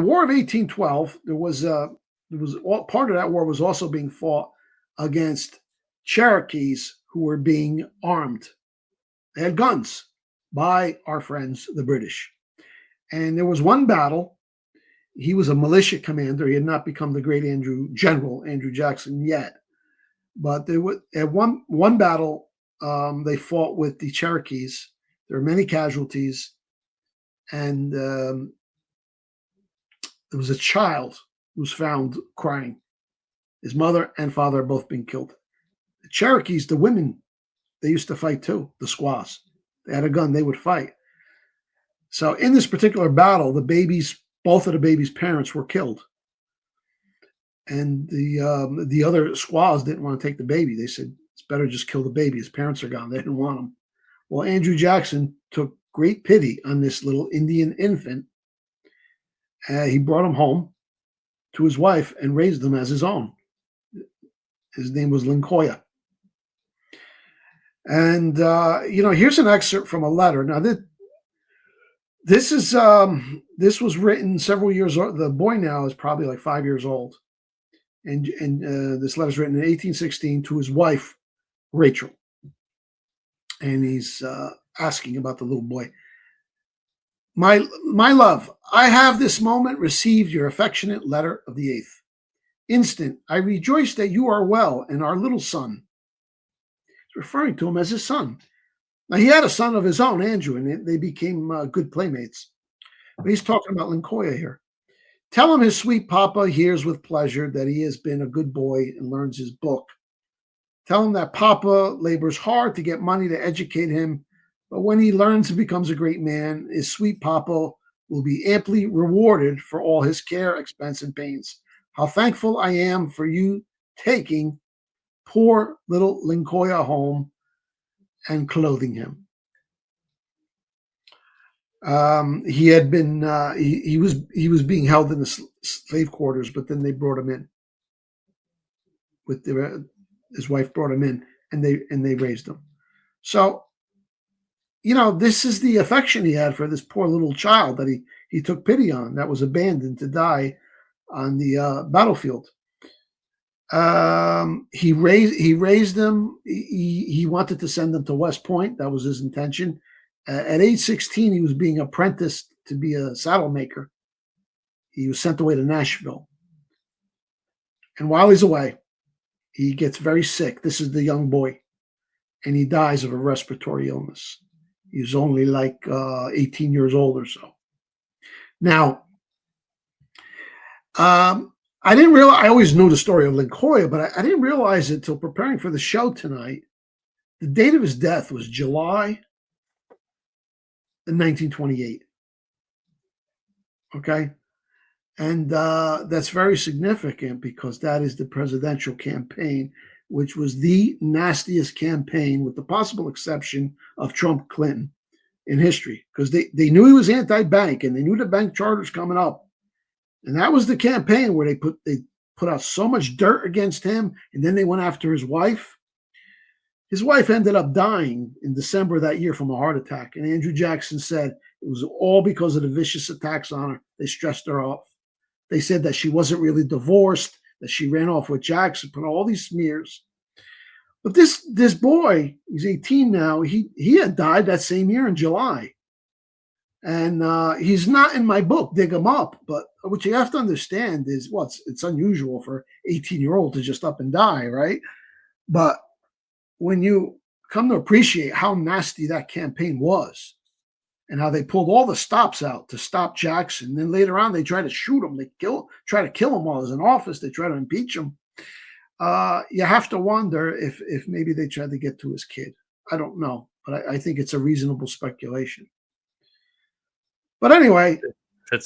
War of 1812, part of that war was also being fought against Cherokees who were being armed. They had guns by our friends, the British. And there was one battle. He was a militia commander. He had not become the great General Andrew Jackson yet. But there was at one battle, they fought with the Cherokees. There were many casualties, and there was a child who was found crying. His mother and father are both being killed. The Cherokees, the women, they used to fight too. The squaws, they had a gun. They would fight. So in this particular battle, both of the babies' parents were killed. And the other squaws didn't want to take the baby. They said, it's better just kill the baby. His parents are gone. They didn't want him. Well, Andrew Jackson took great pity on this little Indian infant. He brought him home to his wife and raised him as his own. His name was Lincoya. And, here's an excerpt from a letter. Now, this was written several years old. The boy now is probably like 5 years old. And this letter is written in 1816 to his wife, Rachel. And he's asking about the little boy. My love, I have this moment received your affectionate letter of the 8th. Instant, I rejoice that you are well and our little son. He's referring to him as his son. Now, he had a son of his own, Andrew, and they became good playmates. But he's talking about Lincoya here. Tell him his sweet papa hears with pleasure that he has been a good boy and learns his book. Tell him that papa labors hard to get money to educate him, but when he learns and becomes a great man, his sweet papa will be amply rewarded for all his care, expense, and pains. How thankful I am for you taking poor little Lincoya home and clothing him. He had been he was being held in the slave quarters, but then they brought him in. His wife brought him in, and they raised him. So, this is the affection he had for this poor little child that he took pity on, that was abandoned to die on the battlefield. He raised them. He wanted to send them to West Point. That was his intention. At age 16, he was being apprenticed to be a saddle maker. He was sent away to Nashville. And while he's away, he gets very sick. This is the young boy. And he dies of a respiratory illness. He was only like 18 years old or so. Now, I didn't realize, I always knew the story of Lincoya, but I didn't realize it until preparing for the show tonight. The date of his death was July 1928. Okay. And that's very significant because that is the presidential campaign, which was the nastiest campaign, with the possible exception of Trump Clinton, in history, because they knew he was anti-bank and they knew the bank charter's coming up. And that was the campaign where they put out so much dirt against him, and then they went after his wife. His wife ended up dying in December of that year from a heart attack. And Andrew Jackson said it was all because of the vicious attacks on her. They stressed her off. They said that she wasn't really divorced, that she ran off with Jackson, put all these smears. But this boy, he's 18 now, he had died that same year in July. And he's not in my book, Dig Him Up. But what you have to understand is, well, it's unusual for an 18-year-old to just up and die, right? But when you come to appreciate how nasty that campaign was and how they pulled all the stops out to stop Jackson, then later on they try to shoot him, try to kill him while he's in office, they try to impeach him. You have to wonder if maybe they tried to get to his kid. I don't know, but I think it's a reasonable speculation. But anyway,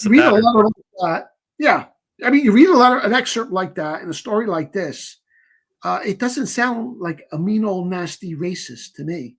read a letter like that. Yeah, I mean, you read an excerpt like that and a story like this. It doesn't sound like a mean old nasty racist to me.